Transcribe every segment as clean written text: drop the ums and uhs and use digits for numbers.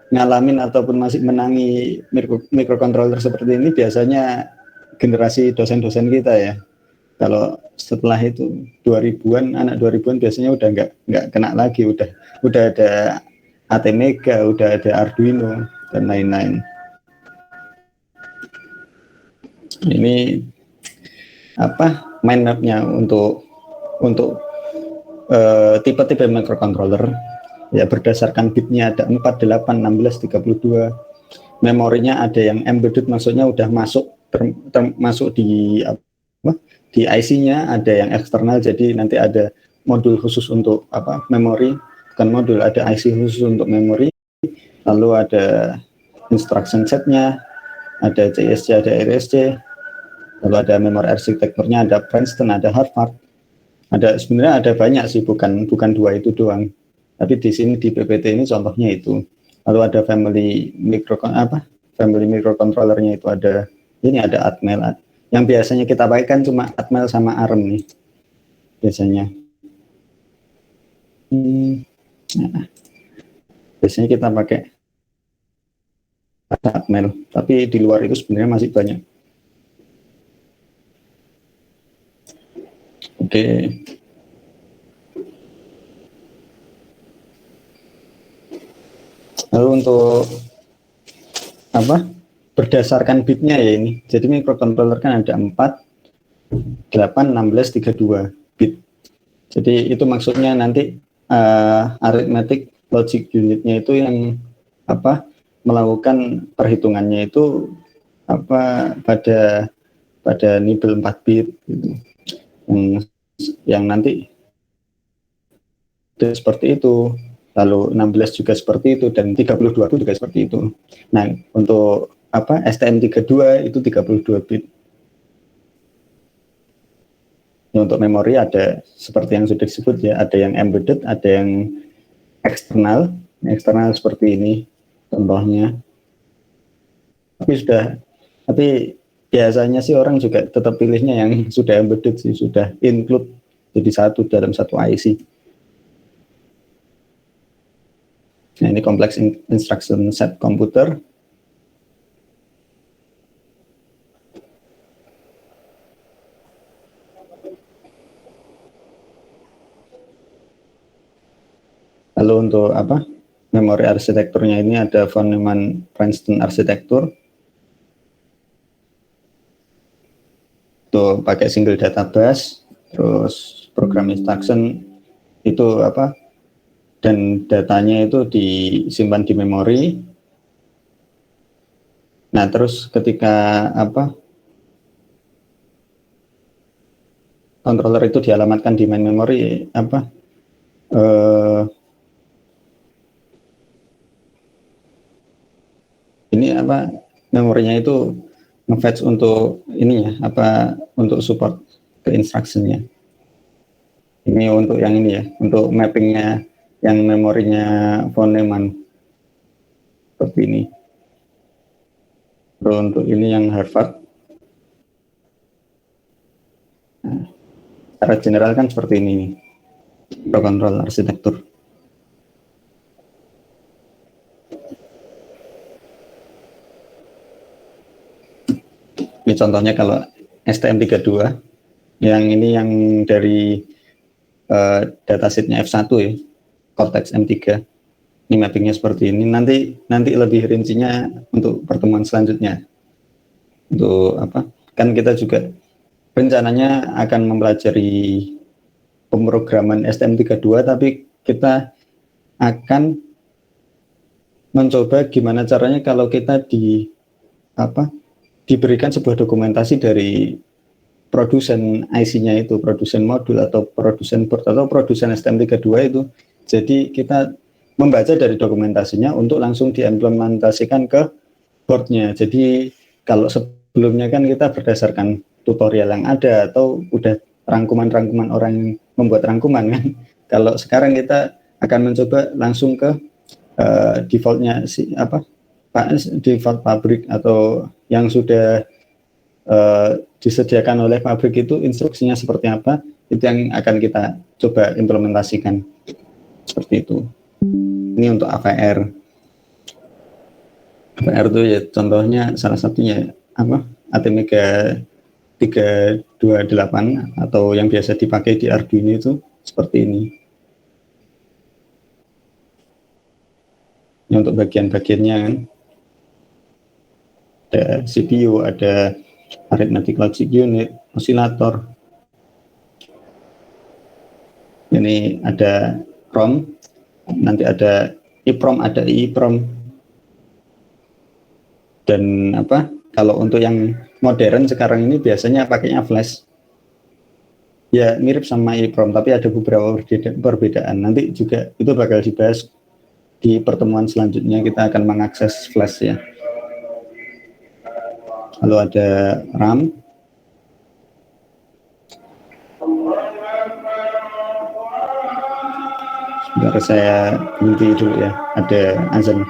ngalamin ataupun masih menangi microcontroller seperti ini biasanya generasi dosen-dosen kita ya. Kalau setelah itu 2000-an, anak 2000-an biasanya udah nggak kena lagi, udah ada ATmega, udah ada Arduino dan lain-lain. Ini apa mind map-nya untuk tipe-tipe microcontroller ya, berdasarkan bitnya ada 4, 8, 16, 32. Memorinya ada yang embedded, maksudnya udah masuk termasuk di apa, di IC-nya, ada yang eksternal, jadi nanti ada modul khusus untuk apa, memori, bukan modul, ada IC khusus untuk memori, lalu ada instruction set-nya, ada CSC, ada RSC, lalu ada memori arsitekturnya, ada Princeton, ada Harvard, ada sebenarnya ada banyak sih, bukan dua itu doang, tapi di sini di PPT ini contohnya itu. Lalu ada family microcontrollernya itu ada, ini ada Atmel. Yang biasanya kita pakai kan cuma Atmel sama ARM nih biasanya. Nah, biasanya kita pakai Atmel, tapi di luar itu sebenarnya masih banyak. Oke. Lalu untuk apa? Berdasarkan bitnya ya ini. Jadi microcontroller kan ada 4, 8, 16, 32 bit. Jadi itu maksudnya nanti arithmetic logic unitnya itu yang apa, melakukan perhitungannya itu apa pada nibel 4 bit gitu. Yang nanti seperti itu, lalu 16 juga seperti itu, dan 32 juga seperti itu. Nah, untuk apa STM32 itu 32 bit. Ya, untuk memori ada seperti yang sudah disebut ya, ada yang embedded, ada yang eksternal. Eksternal seperti ini contohnya. Tapi biasanya sih orang juga tetap pilihnya yang sudah embedded sih, sudah include jadi satu dalam satu IC. Nah, ini complex instruction set komputer. Lalu untuk apa? Memori arsitekturnya ini ada von Neumann Princeton arsitektur. Itu pakai single data bus, terus program instruction itu apa? Dan datanya itu disimpan di memori. Nah, terus ketika apa? Controller itu dialamatkan di main memory apa? Ini apa, memorinya itu nge-fetch untuk ini ya, apa, untuk support ke instruction-nya. Ini untuk yang ini ya, untuk mappingnya yang memorinya von Neumann seperti ini. Terus untuk ini yang Harvard. Nah, secara general kan seperti ini nih, microcontroller arsitektur. Ini contohnya kalau STM32, yang ini yang dari datasheetnya F1 ya, Cortex M3. Ini mappingnya seperti ini. Nanti lebih rincinya untuk pertemuan selanjutnya. Untuk apa? Kan kita juga rencananya akan mempelajari pemrograman STM32, tapi kita akan mencoba gimana caranya kalau kita diberikan sebuah dokumentasi dari produsen IC-nya itu, produsen modul atau produsen board atau produsen STM32 itu. Jadi kita membaca dari dokumentasinya untuk langsung diimplementasikan ke boardnya. Jadi kalau sebelumnya kan kita berdasarkan tutorial yang ada atau udah rangkuman-rangkuman orang yang membuat rangkuman kan. Kalau sekarang kita akan mencoba langsung ke defaultnya default pabrik atau yang sudah disediakan oleh pabrik itu, instruksinya seperti apa, itu yang akan kita coba implementasikan seperti itu. Ini untuk AVR. AVR itu ya contohnya salah satunya apa? ATmega 328 atau yang biasa dipakai di Arduino itu seperti ini. Ini untuk bagian-bagiannya kan. Ada CPU, ada arithmetic logic unit, osilator. Ini ada ROM, nanti ada EEPROM, ada EEPROM. Dan apa? Kalau untuk yang modern sekarang ini biasanya pakainya flash. Ya mirip sama EEPROM, tapi ada beberapa perbedaan. Nanti juga itu bakal dibahas di pertemuan selanjutnya. Kita akan mengakses flash ya. Lalu ada RAM. Sebentar saya berhenti dulu ya, ada azan.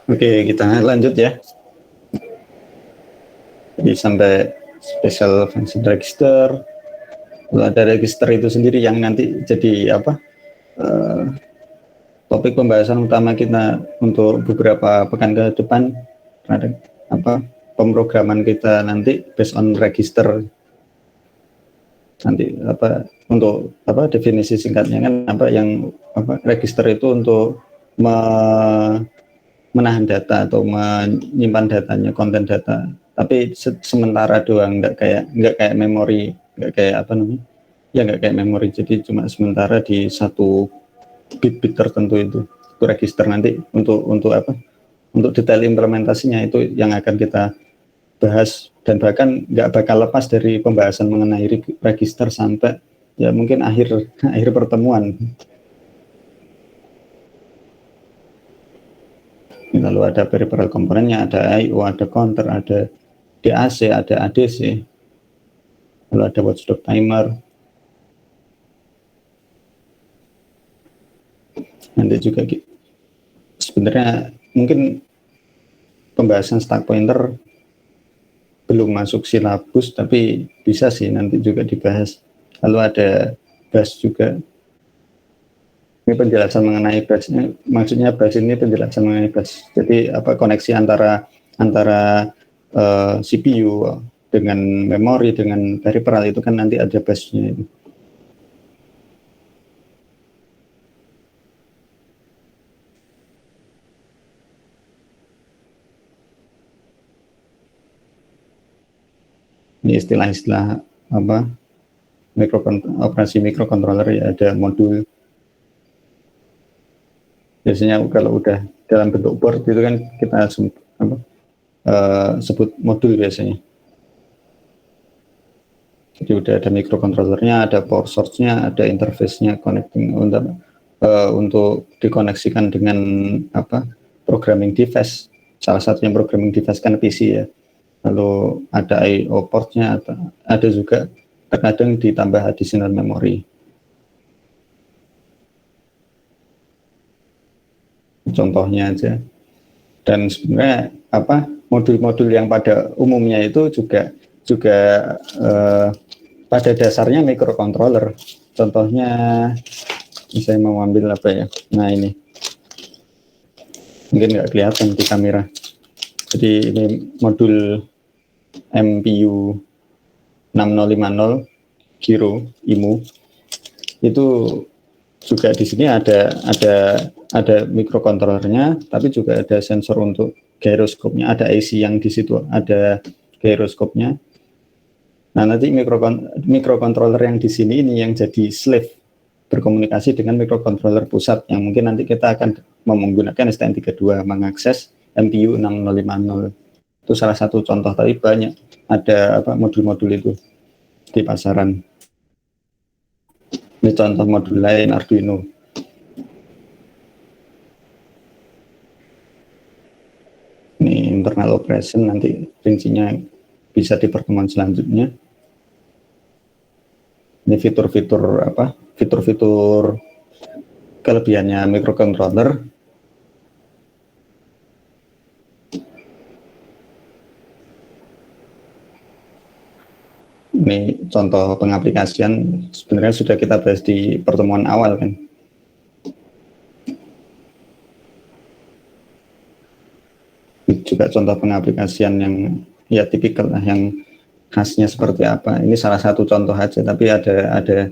Oke, kita lanjut ya. Jadi sampai special function register. Lalu ada register itu sendiri yang nanti jadi apa? topik pembahasan utama kita untuk beberapa pekan ke depan ada apa pemrograman kita nanti based on register. Nanti apa untuk apa definisi singkatnya kan apa yang apa register itu untuk menahan data atau menyimpan datanya, konten data, tapi sementara doang, nggak kayak memori, nggak kayak apa namanya ya, nggak kayak memori, jadi cuma sementara di satu bit-bit tertentu. Itu register. Nanti untuk apa, untuk detail implementasinya itu yang akan kita bahas, dan bahkan nggak bakal lepas dari pembahasan mengenai register sampai ya mungkin akhir pertemuan. Lalu ada peripheral komponennya, ada I/O, ada counter, ada DAC, ada ADC, lalu ada watchdog timer. Nanti juga sebenarnya mungkin pembahasan stack pointer belum masuk silabus, tapi bisa sih nanti juga dibahas. Lalu ada bus juga. Ini penjelasan mengenai bus, maksudnya bus ini penjelasan mengenai bus. Jadi apa koneksi antara CPU dengan memori dengan peripheral itu kan nanti ada busnya itu. Ini istilah-istilah apa operasi mikrokontroler ya, ada modul. Biasanya kalau udah dalam bentuk board itu kan kita sebut modul biasanya. Jadi udah ada mikrokontrolernya, ada power source-nya, ada interface-nya, connecting untuk dikoneksikan dengan apa programming device. Salah satunya programming device kan PC ya. Lalu ada I/O port-nya, ada juga terkadang ditambah additional memory. Contohnya aja. Dan sebenarnya apa modul-modul yang pada umumnya itu juga pada dasarnya mikrokontroler. Contohnya saya mau ambil apa ya? Nah ini mungkin nggak kelihatan di kamera. Jadi ini modul MPU 6050 Giro IMU. Itu juga di sini ada mikrokontrolernya, tapi juga ada sensor untuk gyroskopnya, ada IC yang di situ ada gyroskopnya. Nah nanti mikrokontroler yang di sini ini yang jadi slave berkomunikasi dengan mikrokontroler pusat yang mungkin nanti kita akan menggunakan STM32 mengakses MPU 6050. Itu salah satu contoh, tapi banyak ada apa modul-modul itu di pasaran. Ini contoh modul lain Arduino. Ini internal operation, nanti rincinya bisa di pertemuan selanjutnya. Ini fitur-fitur apa? Fitur-fitur kelebihannya mikrokontroler. Ini contoh pengaplikasian, sebenarnya sudah kita bahas di pertemuan awal kan. Juga contoh pengaplikasian yang ya tipikal lah, yang khasnya seperti apa. Ini salah satu contoh aja, tapi ada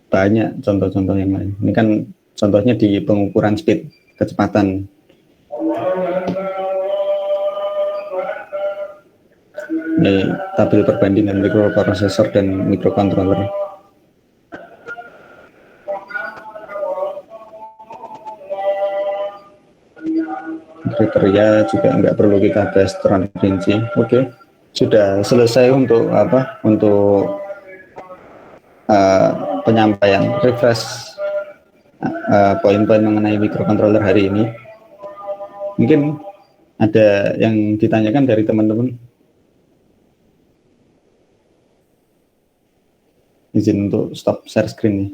banyak contoh-contoh yang lain. Ini kan contohnya di pengukuran speed, kecepatan. Ini tabel perbandingan mikroprosesor dan mikrokontroler. Kriteria juga nggak perlu kita bahas terlalu rinci. Oke, sudah selesai untuk apa? Untuk penyampaian refresh poin-poin mengenai mikrokontroler hari ini. Mungkin ada yang ditanyakan dari teman-teman. Izin untuk stop share screen nih.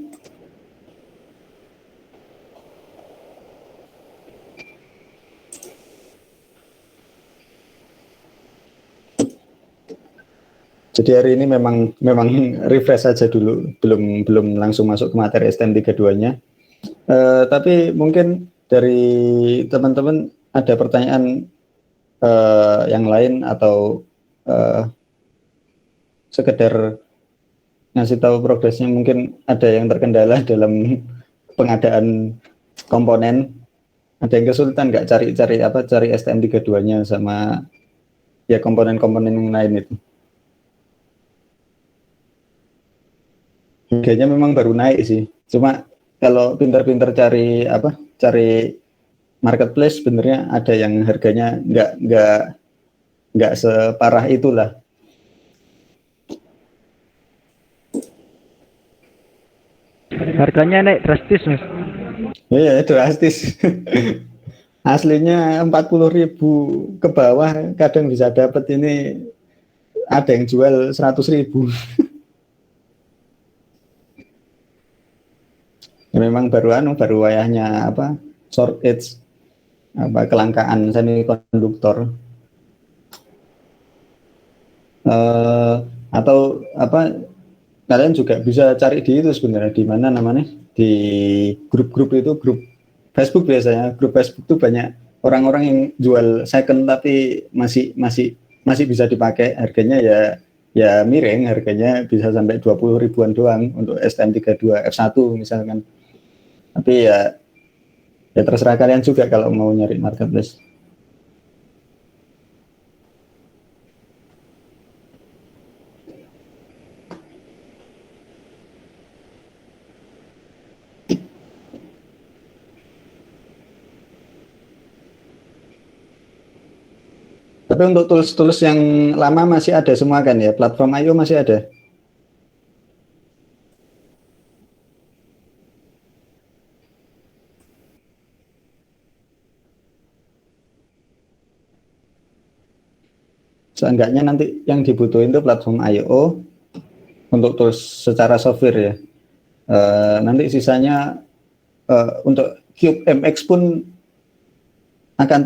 Jadi hari ini memang refresh saja dulu, belum langsung masuk ke materi STM32-nya. Tapi mungkin dari teman-teman ada pertanyaan yang lain atau sekedar ngasih tahu progresnya, mungkin ada yang terkendala dalam pengadaan komponen, ada yang kesulitan nggak cari STM32-nya sama ya komponen-komponen yang lain itu. Harganya memang baru naik sih, cuma kalau pintar-pintar cari marketplace, sebenarnya ada yang harganya nggak separah itulah. Harganya naik drastis, Mas. Iya, drastis. Aslinya 40.000 ke bawah kadang bisa dapat, ini ada yang jual 100.000. Ya, memang baru wayahnya shortage, kelangkaan semikonduktor. Atau kalian juga bisa cari di itu sebenarnya, di mana namanya, di grup-grup itu, grup Facebook biasanya. Grup Facebook itu banyak orang-orang yang jual second tapi masih bisa dipakai, harganya ya miring, harganya bisa sampai 20 ribuan doang untuk STM32 F1 misalkan. Tapi ya terserah kalian juga kalau mau nyari marketplace. Tapi untuk tools-tools yang lama masih ada semua kan ya? Platform IO masih ada? Seenggaknya nanti yang dibutuhin itu platform IO untuk tools secara software ya. Nanti sisanya untuk Cube MX pun akan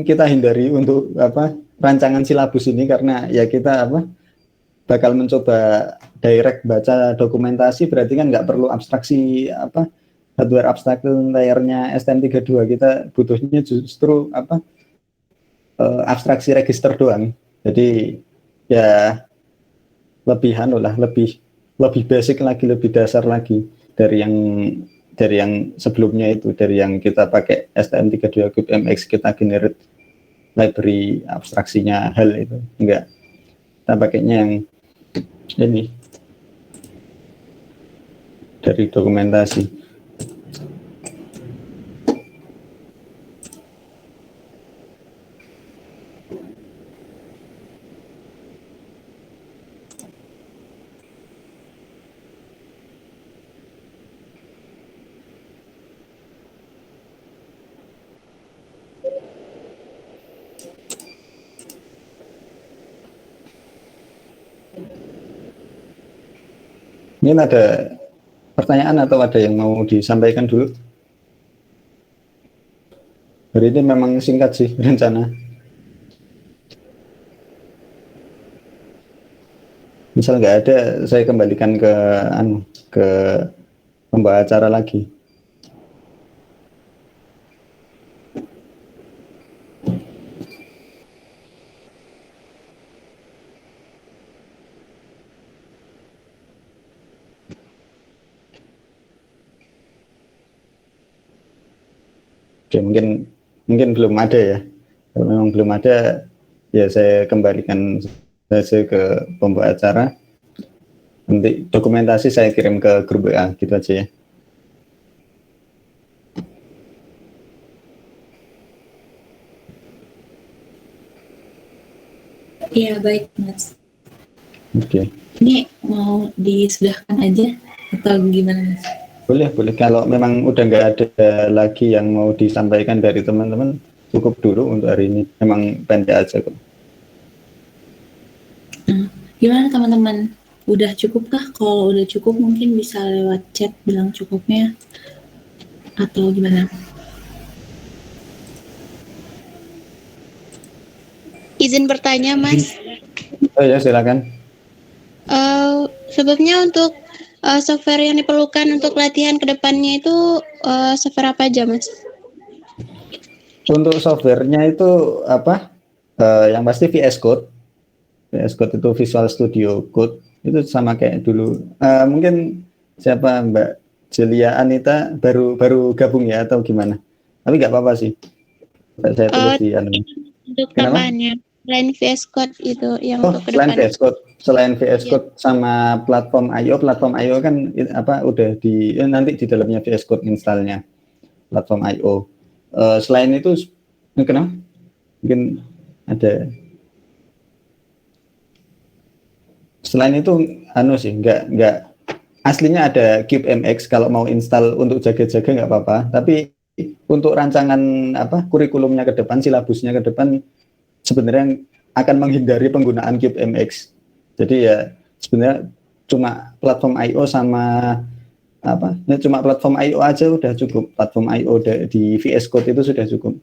kita hindari untuk rancangan silabus ini, karena ya kita bakal mencoba direct baca dokumentasi, berarti kan nggak perlu abstraksi hardware abstraction layernya STM32, kita butuhnya justru abstraksi register doang. Jadi ya lebih basic lagi, lebih dasar lagi dari yang sebelumnya itu, dari yang kita pakai STM32 Cube MX, kita generate library abstraksinya HAL itu. Enggak, kita pakainya yang ini dari dokumentasi. Ini ada pertanyaan atau ada yang mau disampaikan dulu? Hari ini memang singkat sih rencana. Misal nggak ada, saya kembalikan ke pembawa acara lagi. Oke, mungkin belum ada ya. Kalau memang belum ada, ya saya kembalikan saja ke pembawa acara. Nanti dokumentasi saya kirim ke grup WA, gitu aja ya. Iya, baik, Mas. Oke. Ini mau disudahkan aja atau gimana, Mas? Boleh. Kalau memang udah nggak ada lagi yang mau disampaikan dari teman-teman, cukup dulu untuk hari ini. Memang pendek aja kok. Gimana teman-teman? Udah cukup kah? Kalau udah cukup mungkin bisa lewat chat bilang cukupnya. Atau gimana? Izin bertanya, Mas. Oh ya, silakan. Sebabnya untuk software yang diperlukan untuk latihan ke depannya itu software apa aja, Mas? Untuk softwarenya itu apa? Yang pasti VS Code. VS Code itu Visual Studio Code. Itu sama kayak dulu. Mungkin siapa Mbak Jelia Anita baru gabung ya atau gimana? Tapi nggak apa-apa sih. Saya tulis di Untuk Kenapa? tambahannya, selain VS Code itu yang untuk ke Selain depan. VS Code sama platform IO kan udah nanti di dalamnya VS Code installnya platform IO. Selain itu kenapa? Mungkin ada. Selain itu sih nggak aslinya ada CubeMX kalau mau install untuk jaga-jaga nggak apa-apa. Tapi untuk rancangan kurikulumnya ke depan, silabusnya ke depan sebenarnya akan menghindari penggunaan CubeMX. Jadi ya sebenarnya cuma platform IO sama cuma platform IO aja udah cukup. Platform IO di VS Code itu sudah cukup.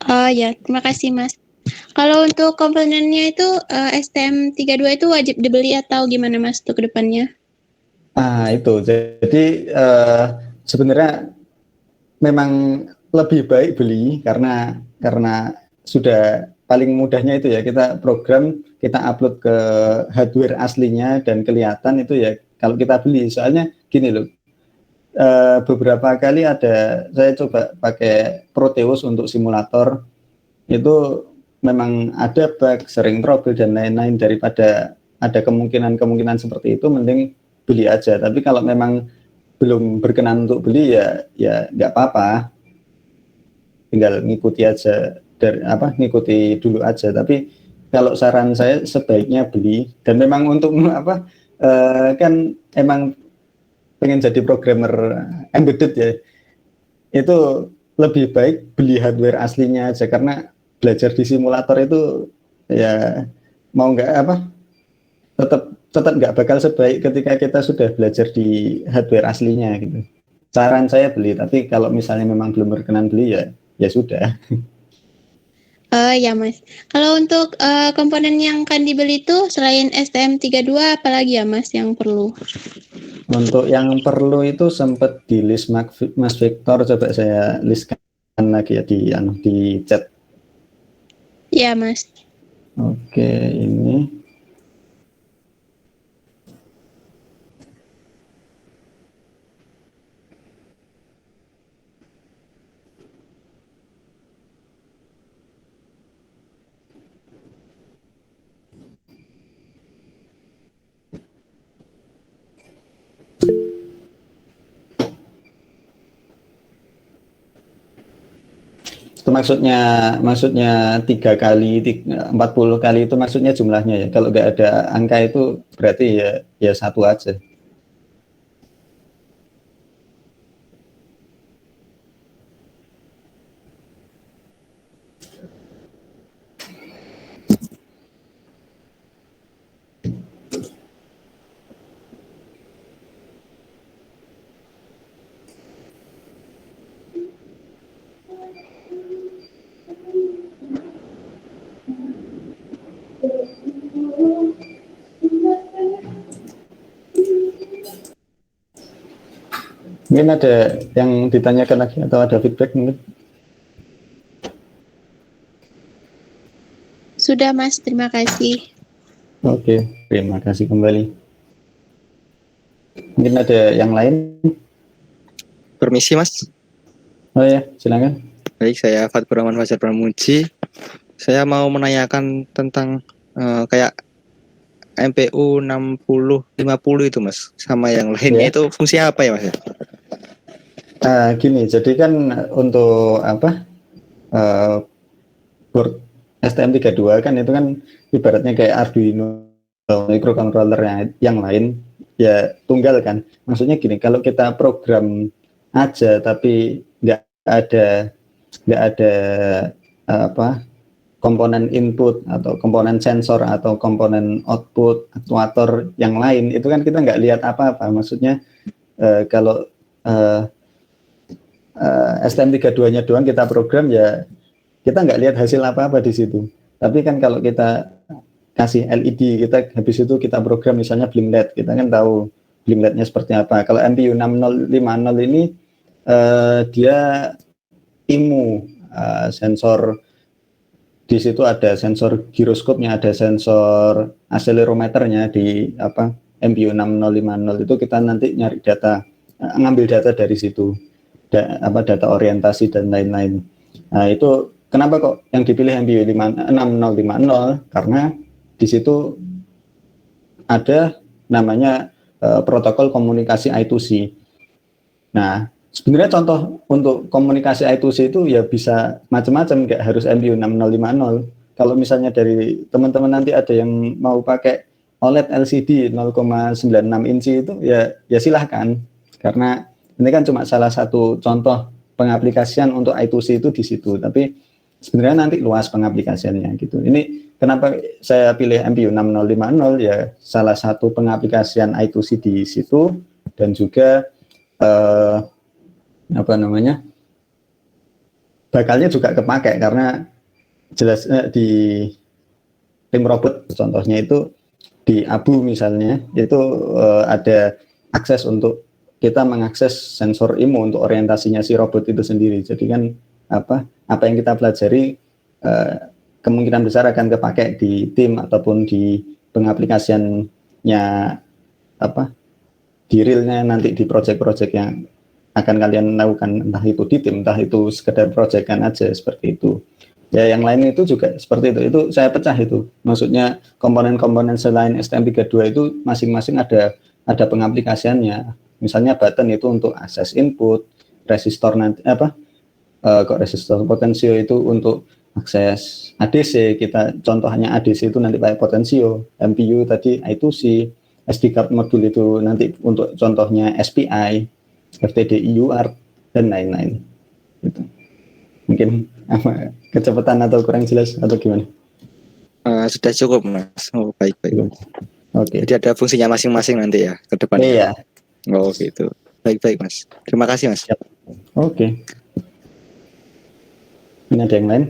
Oh ya, terima kasih Mas. Kalau untuk komponennya itu STM32 itu wajib dibeli atau gimana Mas untuk kedepannya? Itu jadi sebenarnya memang lebih baik beli karena sudah paling mudahnya itu ya kita program, kita upload ke hardware aslinya dan kelihatan itu ya kalau kita beli. Soalnya gini loh, beberapa kali saya coba pakai Proteus untuk simulator, itu memang ada bug, sering trouble dan lain-lain. Daripada ada kemungkinan seperti itu, mending beli aja. Tapi kalau memang belum berkenan untuk beli ya nggak apa-apa, tinggal ngikuti aja ngikuti dulu aja. Tapi kalau saran saya sebaiknya beli, dan memang untuk kan emang pengen jadi programmer embedded ya, itu lebih baik beli hardware aslinya aja, karena belajar di simulator itu ya mau nggak tetap nggak bakal sebaik ketika kita sudah belajar di hardware aslinya gitu. Saran saya beli, tapi kalau misalnya memang belum berkenan beli ya sudah. Ya Mas. Kalau untuk komponen yang akan dibeli itu selain STM32 apalagi ya Mas yang perlu? Untuk yang perlu itu sempat di list Mas Victor, coba saya listkan lagi ya di chat. Ya Mas. Oke, ini itu maksudnya 40 kali itu maksudnya jumlahnya ya. Kalau nggak ada angka itu berarti ya satu aja. Mungkin ada yang ditanyakan lagi atau ada feedback mungkin? Sudah Mas, terima kasih. Oke, terima kasih kembali. Mungkin ada yang lain? Permisi Mas. Oh ya, silakan. Baik, saya Fatkur Rahman Fajar Pramuji. Saya mau menanyakan tentang kayak MPU 6050 itu Mas, sama yang lainnya itu fungsinya apa ya Mas? Gini, jadi kan untuk board STM32 kan itu kan ibaratnya kayak Arduino microcontroller yang lain ya tunggal kan. Maksudnya gini, kalau kita program aja tapi nggak ada komponen input atau komponen sensor atau komponen output aktuator yang lain, itu kan kita nggak lihat apa-apa. Maksudnya kalau STM32-nya doang kita program, ya kita nggak lihat hasil apa-apa di situ. Tapi kan kalau kita kasih LED, kita habis itu kita program misalnya blink LED, kita kan tahu blink LED-nya seperti apa. Kalau MPU 6050 ini dia IMU, sensor, di situ ada sensor giroskopnya, ada sensor akselerometernya di MPU 6050 itu. Kita nanti nyari data, ngambil data dari situ, data orientasi dan lain-lain. Nah itu kenapa kok yang dipilih MPU 6050, karena di situ ada namanya protokol komunikasi I2C. Nah, sebenarnya contoh untuk komunikasi I2C itu ya bisa macam-macam, nggak harus MPU 6050. Kalau misalnya dari teman-teman nanti ada yang mau pakai OLED LCD 0,96 inci itu ya silahkan, karena ini kan cuma salah satu contoh pengaplikasian untuk I2C itu di situ, tapi sebenarnya nanti luas pengaplikasiannya gitu. Ini kenapa saya pilih MPU 6050, ya salah satu pengaplikasian I2C di situ, dan juga bakalnya juga kepakai, karena jelas di tim robot contohnya itu di ABU misalnya itu ada akses untuk kita mengakses sensor IMU untuk orientasinya si robot itu sendiri. Jadi kan apa yang kita pelajari kemungkinan besar akan kepakai di tim ataupun di pengaplikasiannya di realnya nanti di project-project yang akan kalian lakukan, entah itu di tim, entah itu sekedar project-kan aja, seperti itu. Ya yang lain itu juga seperti itu saya pecah itu. Maksudnya komponen-komponen selain STM32 itu masing-masing ada pengaplikasiannya. Misalnya button itu untuk akses input, resistor nanti resistor potensio itu untuk akses ADC, kita contohnya ADC itu nanti pakai potensio, MPU tadi I2C, SD card modul itu nanti untuk contohnya SPI, FTDI UART dan lain-lain. Gitu. Mungkin kecepatan atau kurang jelas atau gimana? Sudah cukup Mas. Oh, baik. Oke. Jadi ada fungsinya masing-masing nanti ya ke depannya. Iya. Oh gitu. Baik Mas. Terima kasih Mas. Oke. Ini ada yang lain?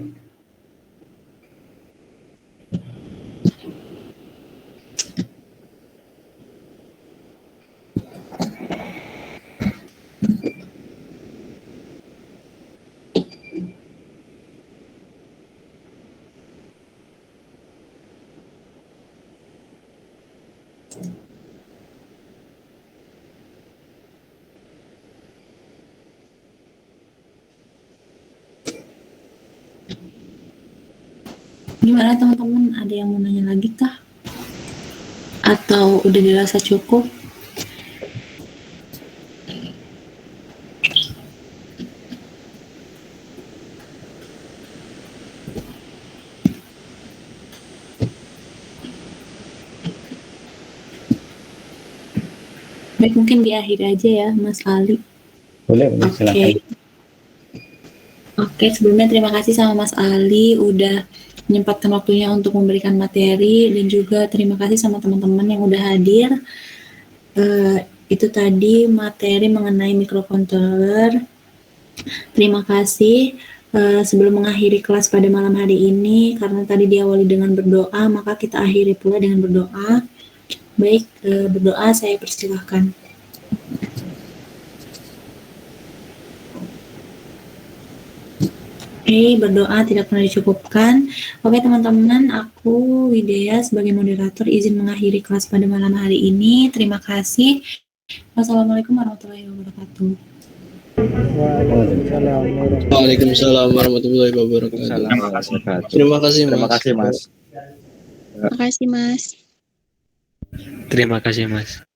Gimana teman-teman, ada yang mau nanya lagi kah? Atau udah dirasa cukup? Baik, mungkin di akhir aja ya Mas Ali. Boleh, silakan. Oke, sebelumnya terima kasih sama Mas Ali udah menyempatkan waktunya untuk memberikan materi, dan juga terima kasih sama teman-teman yang udah hadir. Itu tadi materi mengenai microcontroller. Terima kasih. Sebelum mengakhiri kelas pada malam hari ini, karena tadi diawali dengan berdoa, maka kita akhiri pula dengan berdoa. Baik, berdoa saya persilahkan. Berdoa tidak pernah dicukupkan. Oke teman-teman, aku Widya sebagai moderator izin mengakhiri kelas pada malam hari ini. Terima kasih. Wassalamualaikum warahmatullahi wabarakatuh. Waalaikumsalam warahmatullahi wabarakatuh. Terima kasih Mas. Terima kasih Mas. Terima kasih Mas. Terima kasih Mas.